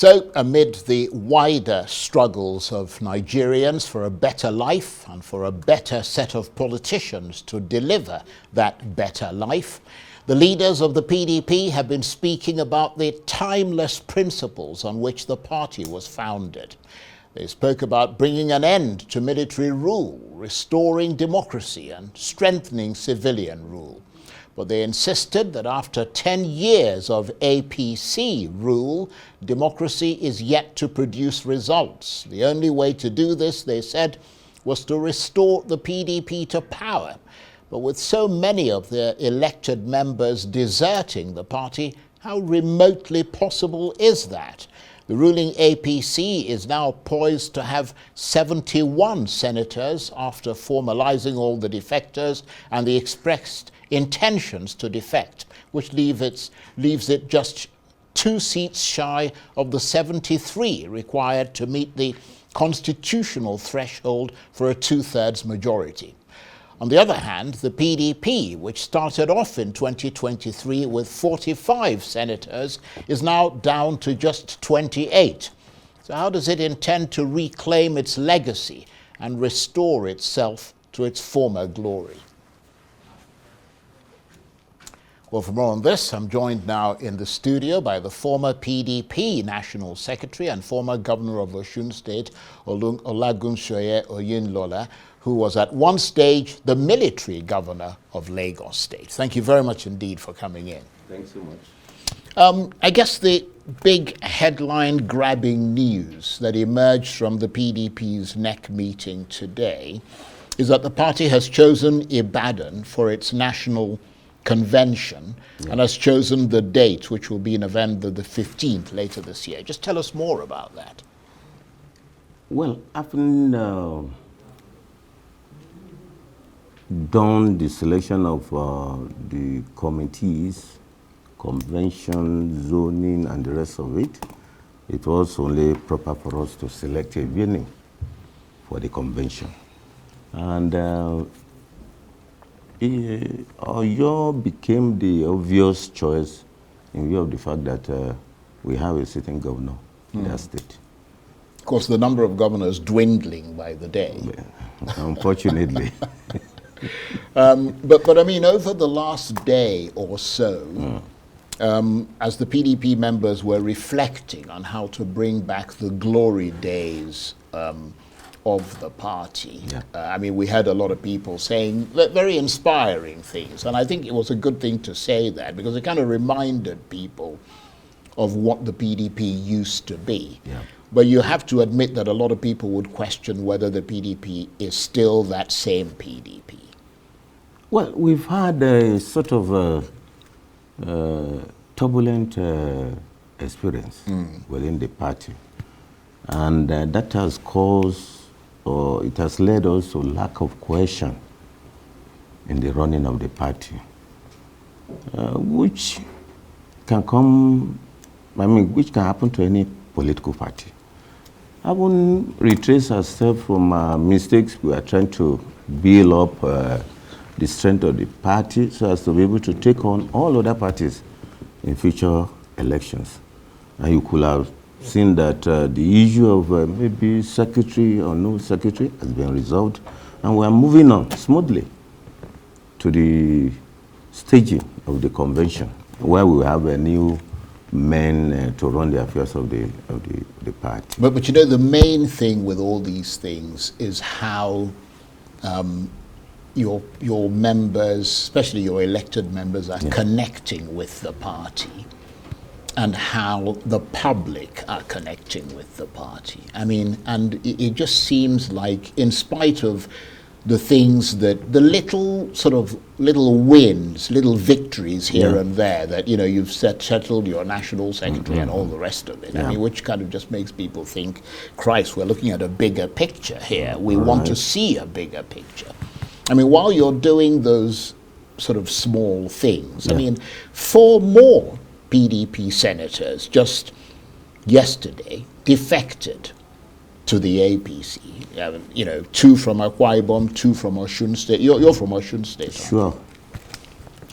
So, amid the wider struggles of Nigerians for a better life and for a better set of politicians to deliver that better life, the leaders of the PDP have been speaking about the timeless principles on which the party was founded. They spoke about bringing an end to military rule, restoring democracy and strengthening civilian rule. But they insisted that after 10 years of APC rule, democracy is yet to produce results. The only way to do this, they said, was to restore the PDP to power. But with so many of their elected members deserting the party, how remotely possible is that? The ruling APC is now poised to have 71 senators after formalizing all the defectors and the expressed intentions to defect, which leaves it just 2 seats shy of the 73 required to meet the constitutional threshold for a 2/3 majority. On the other hand, the PDP, which started off in 2023 with 45 senators, is now down to just 28. So how does it intend to reclaim its legacy and restore itself to its former glory? Well, for more on this, I'm joined now in the studio by the former PDP National Secretary and former Governor of Osun State, Olagunsoye Oyinlola, who was at one stage the military governor of Lagos State. Thank you very much indeed for coming in. Thanks so much. I guess the big headline-grabbing news that emerged from the PDP's NEC meeting today is that the party has chosen Ibadan for its national convention and has chosen the date, which will be November the 15th later this year. Just tell us more about that. Well, having done the selection of the committees, convention, zoning, and the rest of it, it was only proper for us to select a venue for the convention. And Oyo became the obvious choice in view of the fact that we have a sitting governor in that state. Of course, the number of governors dwindling by the day. Unfortunately. But I mean, over the last day or so, as the PDP members were reflecting on how to bring back the glory days of the party, I mean, we had a lot of people saying very inspiring things, and I think it was a good thing to say that because it kind of reminded people of what the PDP used to be. Yeah. But you have to admit that a lot of people would question whether the PDP is still that same PDP. Well, we've had a sort of turbulent experience within the party. And that has caused, or it has led us to lack of cohesion in the running of the party, which can come, which can happen to any political party. I won't retrace ourselves from mistakes. We are trying to build up the strength of the party so as to be able to take on all other parties in future elections. And you could have seen that the issue of maybe secretary or no secretary has been resolved, and we are moving on smoothly to the staging of the convention, where we have a new men to run the affairs of the party. But you know, the main thing with all these things is how your members, especially your elected members, are connecting with the party, and how the public are connecting with the party. I mean, and it just seems like, in spite of the things that, the little wins, little victories here and there that, you know, you've settled your national secretary and all the rest of it. I mean, which kind of just makes people think, Christ, we're looking at a bigger picture here. We want to see a bigger picture. I mean, while you're doing those sort of small things, I mean, 4 more PDP senators just yesterday defected to the APC. You know, 2 from Akwa Ibom, 2 from Osun State. You're from Osun State. Sure.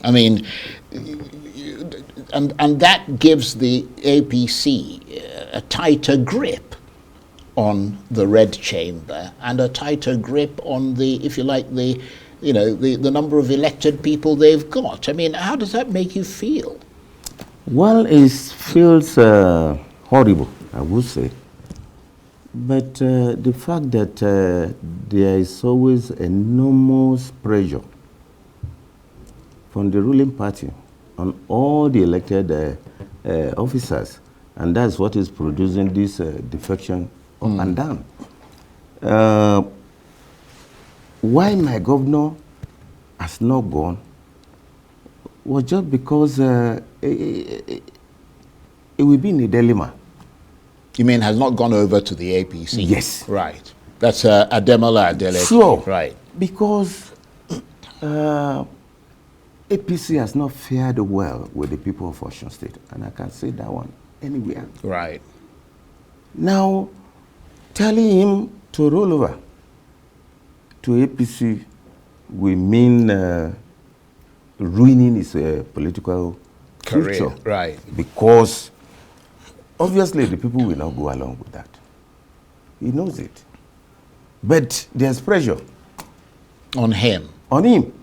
I mean, and that gives the APC a tighter grip on the red chamber and a tighter grip on the, if you like, the number of elected people they've got. I mean, how does that make you feel? Well, it feels horrible, I would say. But the fact that there is always enormous pressure from the ruling party on all the elected officers, and that's what is producing this defection up and down. Why my governor has not gone was just because it will be in a dilemma. You mean has not gone over to the APC? Yes. Right. That's Adeleke. Sure. Right. Because APC has not fared well with the people of Osun State, and I can say that one anywhere. Right. Now, telling him to roll over to APC will mean ruining his political career. future. Right. Because obviously the people will not go along with that. He knows it. But there's pressure. On him? On him.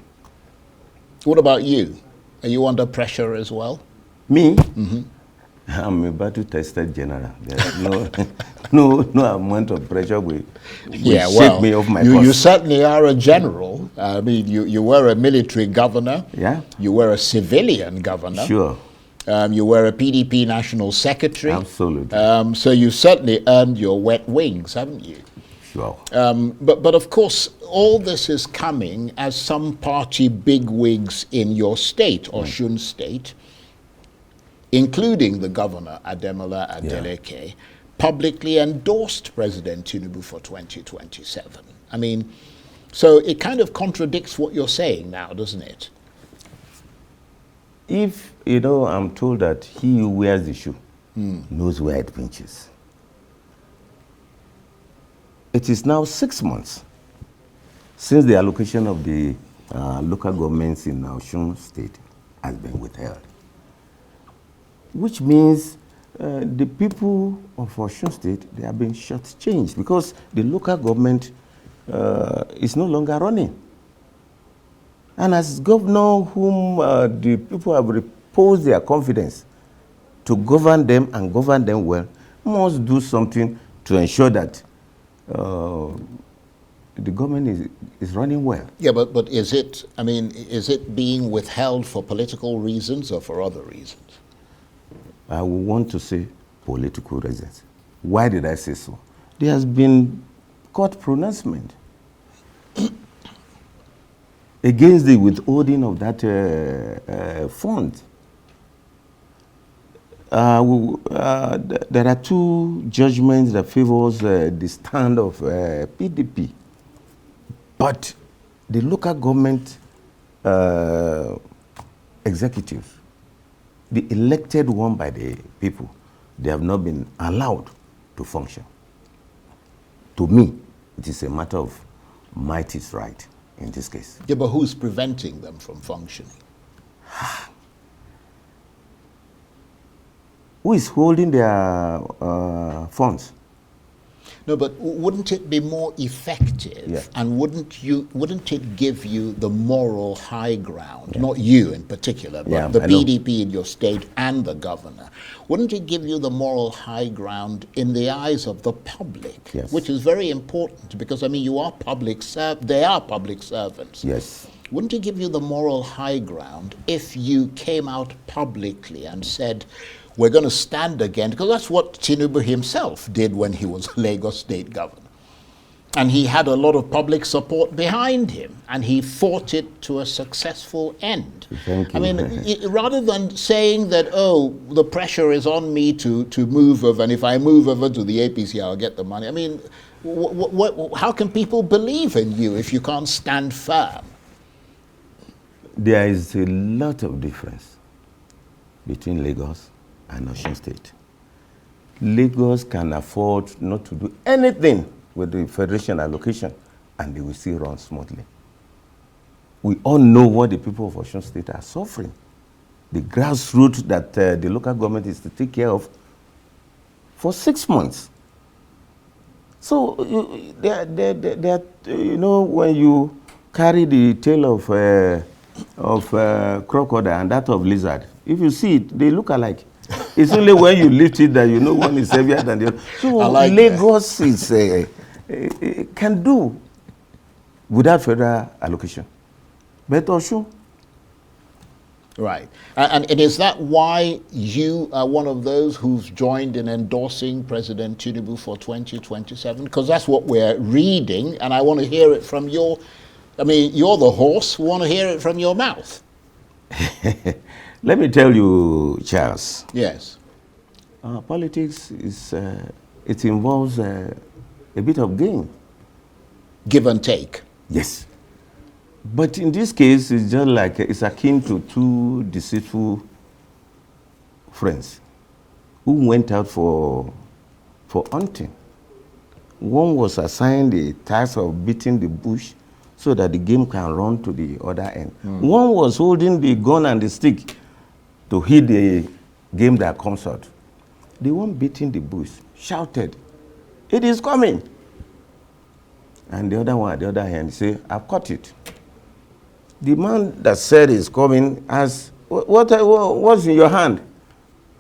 What about you? Are you under pressure as well? Me? Mm-hmm. I'm a battle-tested general. There's no amount of pressure will shake me off my course. You certainly are a general. I mean, you were a military governor. Yeah. You were a civilian governor. Sure. You were a PDP National Secretary. Absolutely. So you certainly earned your wet wings, haven't you? Sure. But of course, all this is coming as some party bigwigs in your state, Osun State, including the governor, Adeleke, publicly endorsed President Tinubu for 2027. I mean, so it kind of contradicts what you're saying now, doesn't it? If, I'm told that he who wears the shoe knows where it pinches. It is now 6 months since the allocation of the local governments in Osun State has been withheld, which means the people of Osun State, they have been shortchanged because the local government is no longer running. And as governor whom the people have reposed their confidence to govern them and govern them well, must do something to ensure that the government is running well. Yeah, but is it being withheld for political reasons or for other reasons? I would want to say political reasons. Why did I say so? There has been court pronouncement against the withholding of that fund. There are two judgments that favors the stand of PDP, but the local government executives, the elected one by the people, they have not been allowed to function. To me, it is a matter of might is right in this case. Yeah, but who's preventing them from functioning? Who is holding their funds? No, but wouldn't it be more effective, and wouldn't it give you the moral high ground, not you in particular, but the PDP in your state and the governor, wouldn't it give you the moral high ground in the eyes of the public, which is very important because, I mean, they are public servants. Yes. Wouldn't it give you the moral high ground if you came out publicly and said, we're going to stand again, because that's what Tinubu himself did when he was Lagos State governor. And he had a lot of public support behind him, and he fought it to a successful end. Thank you. I mean, rather than saying that, oh, the pressure is on me to move over, and if I move over to the APC, I'll get the money. I mean, how can people believe in you if you can't stand firm? There is a lot of difference between Lagos and Osun State. Lagos can afford not to do anything with the federation allocation, and they will still run smoothly. we all know what the people of Osun State are suffering. The grassroots that the local government is to take care of for 6 months. So, you know, when you carry the tail of crocodile and that of lizard, if you see it, they look alike. It's only when you lift it that you know one is heavier than the other. So like Lagos is, can do without federal allocation. But Osun. Right. And is that why you are one of those who's joined in endorsing President Tinubu for 2027? Because that's what we're reading, and I want to hear it from your, I mean, you're the horse, we want to hear it from your mouth. Let me tell you, Charles. Yes. Politics is, it involves a bit of game. Give and take. Yes. But in this case, it's just like, it's akin to two deceitful friends who went out for hunting. One was assigned the task of beating the bush so that the game can run to the other end. One was holding the gun and the stick to hit the game that comes out. The one beating the bush shouted, "It is coming!" And the other one at the other hand said, "I've caught it." The man that said it's coming asked, what's in your hand?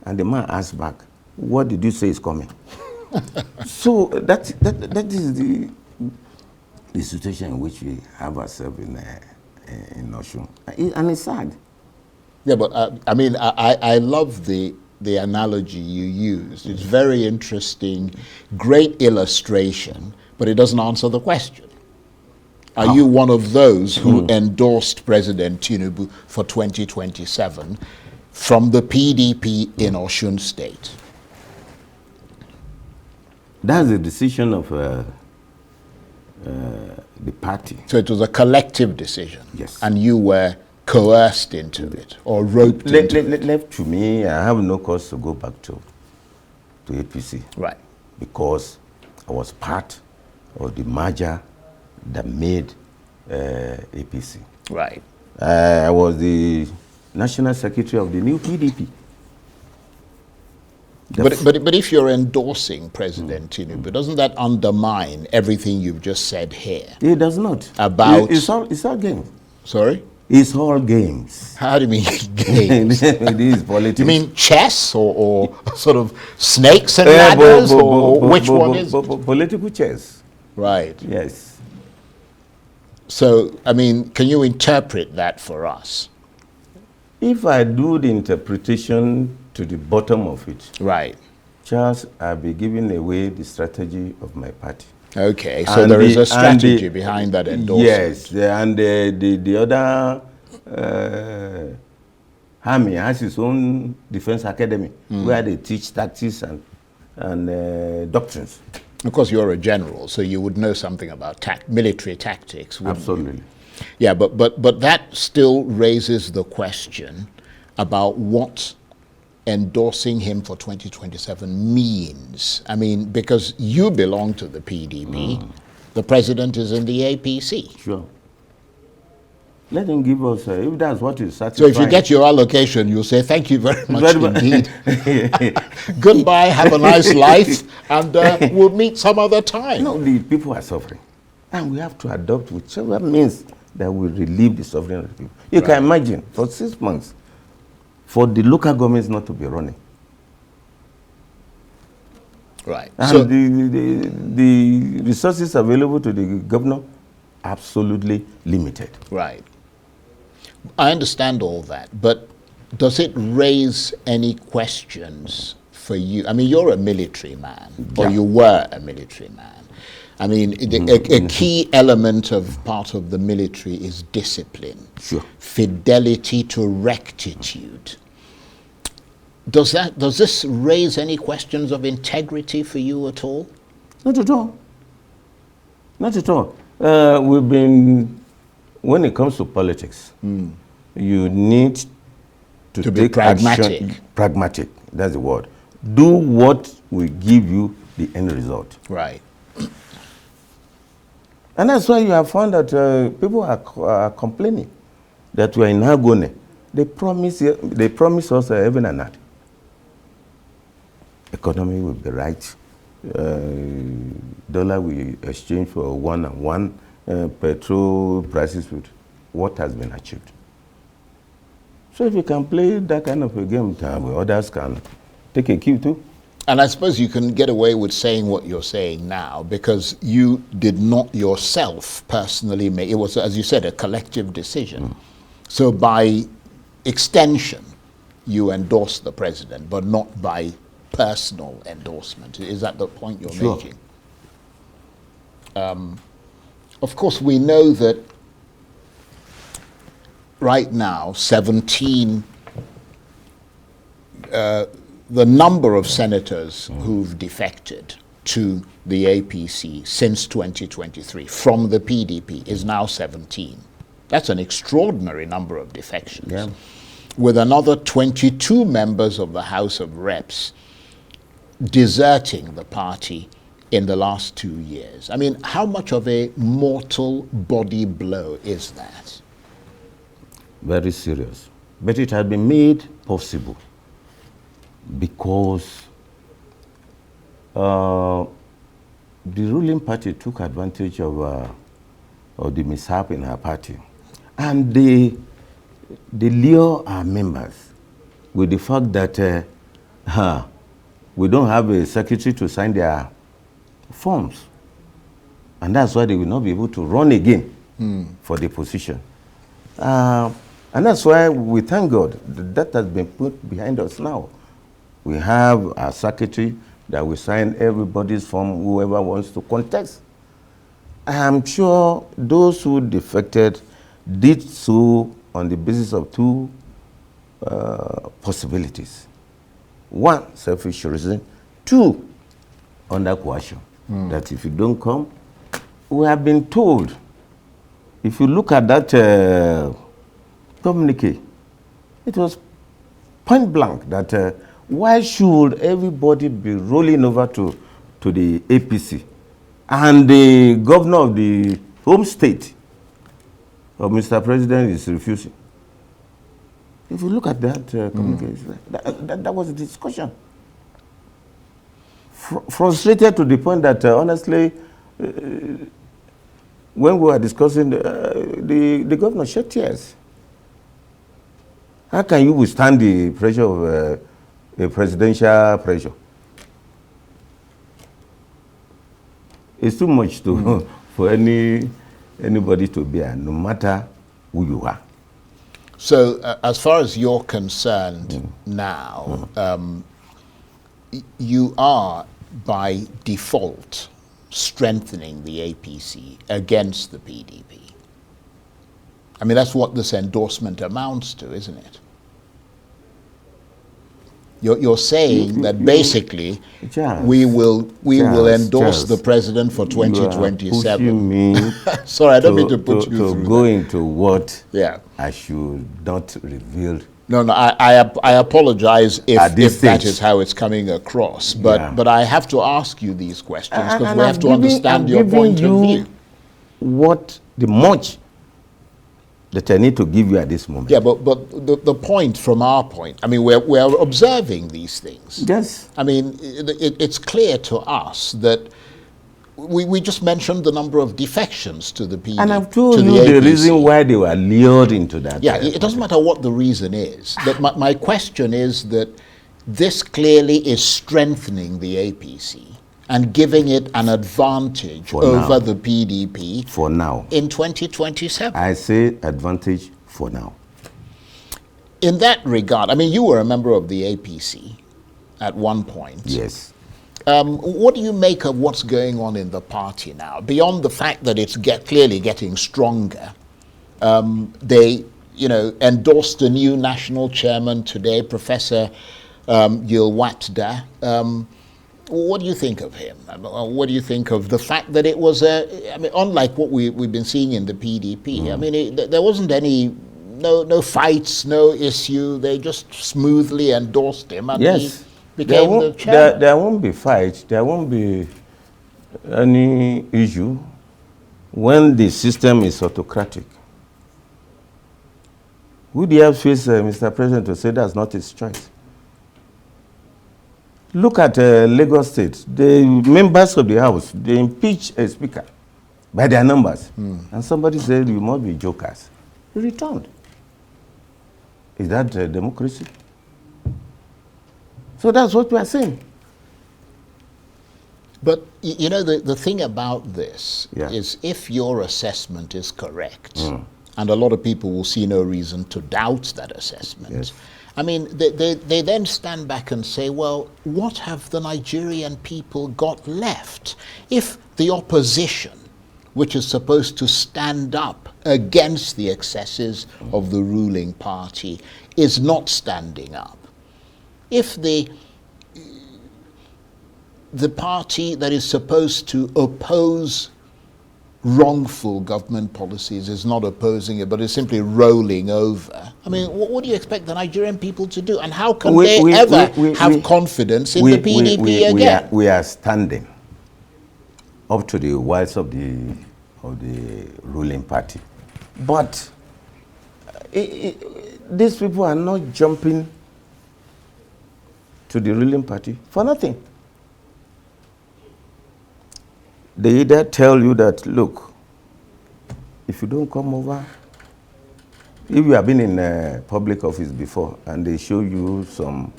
And the man asked back, "What did you say is coming?" So that is the situation in which we have ourselves in Osun. And it's sad. Yeah, but I mean, I love the analogy you used. It's very interesting, great illustration, but it doesn't answer the question. Are you one of those who endorsed President Tinubu for 2027 from the PDP in Osun State? That's the decision of the party. So it was a collective decision? Yes. And you were coerced into it or roped into it? Left to me, I have no cause to go back to APC. Right. Because I was part of the merger that made APC. Right. I was the national secretary of the new PDP. But if you're endorsing President Tinubu, doesn't that undermine everything you've just said here? It does not. About it's all games. Sorry? It's all games. How do you mean games? It is politics. You mean chess or sort of snakes and ladders, or which one is it? Political chess. Right. Yes. So, I mean, can you interpret that for us? If I do the interpretation to the bottom of it, right, Charles, I'll be giving away the strategy of my party. Okay, so there is a strategy behind that endorsement. Yes, and the other army has its own defense academy where they teach tactics and doctrines. Of course, you're a general, so you would know something about military tactics. Absolutely. You? Yeah, but that still raises the question about what endorsing him for 2027 means. I mean, because you belong to the PDP, the president is in the APC. Sure. Let him give us, if that's what is satisfying. So if you get your allocation, you'll say, thank you very much indeed. Goodbye, have a nice life, and we'll meet some other time. No, the people are suffering. And we have to adopt whichever means that will relieve the suffering of the people. You can imagine, for 6 months, for the local governments not to be running. Right. And so the resources available to the governor, absolutely limited. Right. I understand all that, but does it raise any questions for you? I mean, you're a military man, or you were a military man. I mean, a key element of part of the military is discipline, fidelity to rectitude. Does this raise any questions of integrity for you at all? Not at all. Not at all. We've been, when it comes to politics, you need to be pragmatic. Action. Pragmatic, that's the word. Do what will give you the end result. Right. And that's why you have found that people are complaining that we are in agony. They promise us heaven and earth. Economy will be right. Dollar we exchange for 1 and 1. Petrol prices with what has been achieved. So if you can play that kind of a game, others can take a cue too. And I suppose you can get away with saying what you're saying now because you did not yourself personally make it. Was, as you said, a collective decision. So by extension, you endorsed the president, but not by personal endorsement. Is that the point you're Sure. making? Of course, we know that right now, 17, the number of senators who've defected to the APC since 2023 from the PDP is now 17. That's an extraordinary number of defections. Yeah. With another 22 members of the House of Reps deserting the party in the last 2 years. I mean, how much of a mortal body blow is that? Very serious. But it has been made possible because the ruling party took advantage of the mishap in our party. And they lure our members with the fact that we don't have a secretary to sign their forms. And that's why they will not be able to run again for the position. And that's why we thank God that has been put behind us now. We have a secretary that will sign everybody's form, whoever wants to contest. I am sure those who defected did so on the basis of two possibilities. One, selfish reason. Two, under coercion. That if you don't come, we have been told, if you look at that communique, it was point blank that why should everybody be rolling over to the APC? And the governor of the home state of Mr. President is refusing. If you look at that communique, that was a discussion. Frustrated to the point that, honestly, when we were discussing, the governor shed tears. How can you withstand the pressure of a presidential pressure? It's too much for anybody to bear, no matter who you are. So, as far as you're concerned now, you are by default strengthening the APC against the PDP. I mean, that's what this endorsement amounts to, isn't it? You're saying that basically Charles, we will endorse Charles, the president for 2027. You are pushing me Sorry, I don't mean to put you through go that. into what Yeah. I should not reveal. No, I apologize if that stage. is how it's coming across. But I have to ask you these questions because we have to understand your point of view. What the much that I need to give you at this moment. Yeah, but the point from our point, I mean, we're observing these things. Yes. I mean, it's clear to us that we just mentioned the number of defections to the PDP. And I've told you the the APC. reason why they were lured into that. Yeah, it doesn't matter what the reason is. But my question is that this clearly is strengthening the APC and giving it an advantage over the PDP for now in 2027. I say advantage for now. In that regard, I mean, you were a member of the APC at one point. Yes. What do you make of what's going on in the party now? Beyond the fact that it's clearly getting stronger, they, endorsed a new national chairman today, Professor Yilwatda. What do you think of him? What do you think of the fact that it was unlike what we've been seeing in the PDP? I mean, there wasn't no fights, no issue. They just smoothly endorsed him, and yes. he became the chairman. There won't be fights. There won't be any issue. when the system is autocratic, who do you have face, Mr. President, to say that's not his choice? Look at Lagos State. The members of the House, they impeach a speaker by their numbers. And somebody said, you must be jokers. He returned. Is that democracy? So that's what we are saying. But, you know, the thing about this Yeah. is if your assessment is correct, and a lot of people will see no reason to doubt that assessment, Yes. I mean, they then stand back and say, well, what have the Nigerian people got left? If the opposition, which is supposed to stand up against the excesses of the ruling party, is not standing up, if the party that is supposed to oppose wrongful government policies is not opposing it, but is simply rolling over. I mean, what do you expect the Nigerian people to do? And how can they ever have confidence in the PDP again? We are standing up to the words of the ruling party. But these people are not jumping to the ruling party for nothing. They either tell you that, look, if you don't come over, if you have been in public office before and they show you some,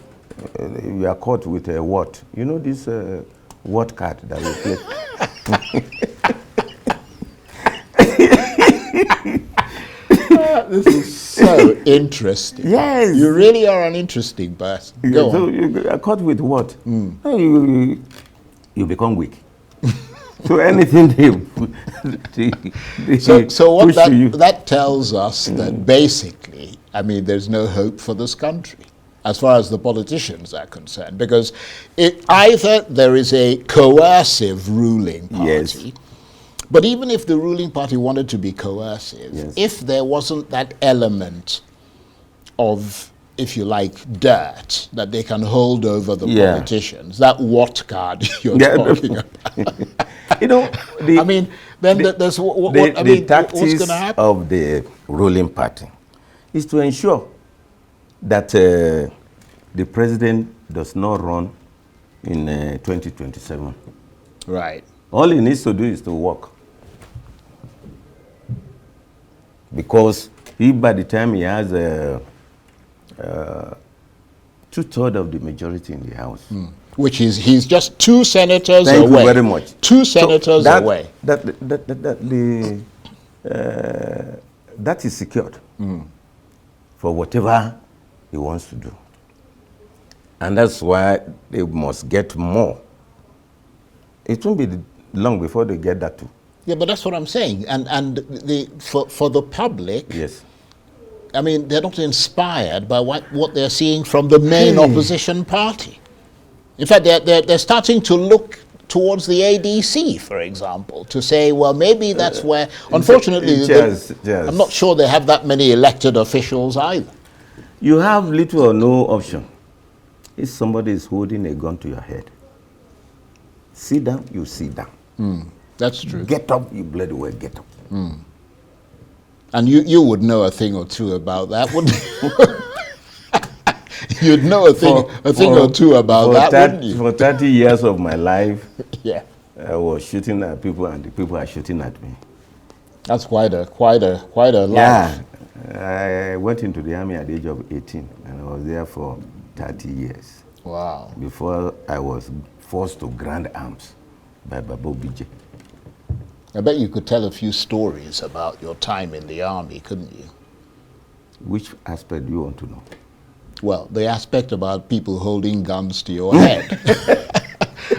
you are caught with a what? You know this what card that we play? This is so interesting. Yes. You really are an interesting person. Go So on. you are caught with what? You become weak. So anything So what push you. that tells us that basically, I mean, there's no hope for this country as far as the politicians are concerned, because either there is a coercive ruling party, Yes. but even if the ruling party wanted to be coercive, Yes. if there wasn't that element of, if you like, dirt that they can hold over the Yeah. politicians, that what card you're Yeah. talking about. You know, I mean, then there's what the I mean, what's tactics going to happen? of the ruling party is to ensure that the president does not run in 2027. Right. All he needs to do is to walk. Because if by the time he has 2/3 of the majority in the House. Which is, he's just 2 senators Thank away. you very much. 2 senators that, away. That is secured for whatever he wants to do. And that's why they must get more. It won't be long before they get that too. Yeah, but that's what I'm saying. And for the public, Yes. I mean, they're not inspired by what they're seeing from the main opposition party. In fact, they're starting to look towards the ADC, for example, to say, well, maybe that's where, unfortunately, I'm not sure they have that many elected officials either. You have little or no option. If somebody is holding a gun to your head, sit down, you sit down. That's true. Get up, you bloody well get up. And you would know a thing or two about that, wouldn't you? You'd know a thing or two about that, wouldn't you? For 30 years of my life, Yeah. I was shooting at people and the people are shooting at me. That's quite a life. Yeah. I went into the army at the age of 18 and I was there for 30 years. Wow. Before I was forced to Grand Arms by Babo Bije. I bet you could tell a few stories about your time in the army, couldn't you? Which aspect do you want to know? Well, the aspect about people holding guns to your head.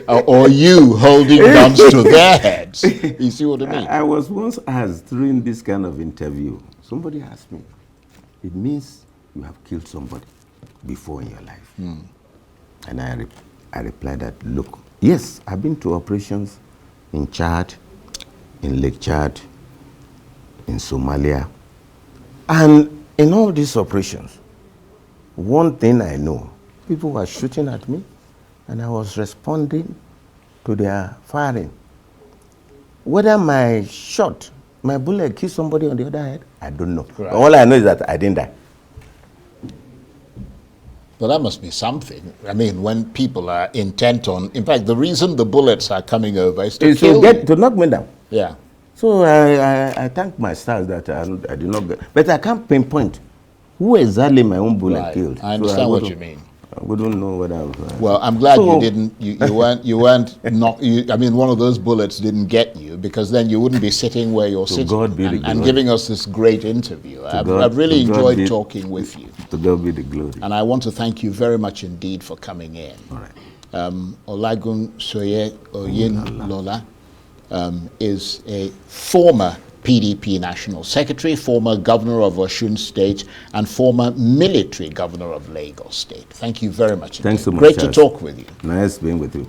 Or you holding guns to their heads. You see what I mean? I was once asked during this kind of interview, somebody asked me, it means you have killed somebody before in your life. And I replied that, look, yes, I've been to operations in Chad, in Lake Chad, in Somalia. And in all these operations, one thing I know, people were shooting at me and I was responding to their firing. Whether my bullet killed somebody on the other head, I don't know. Right. All I know is that I didn't die. Well, that must be something. I mean, when people are intent on, in fact, the reason the bullets are coming over is to kill you. To knock me down. Yeah. So I thank my stars that I did not get, but I can't pinpoint who exactly my own bullet killed. I understand what you mean. I wouldn't know what I was. Well, I'm glad you didn't. You weren't not. I mean, one of those bullets didn't get you, because then you wouldn't be sitting where you're sitting and giving us this great interview. I've really enjoyed talking with you. To God be the glory. And I want to thank you very much indeed for coming in. All right. Olagunsoye Oyinlola is a former PDP National Secretary, former Governor of Osun State, and former military Governor of Lagos State. Thank you very much. Thanks so much. Great to talk with you. Nice being with you.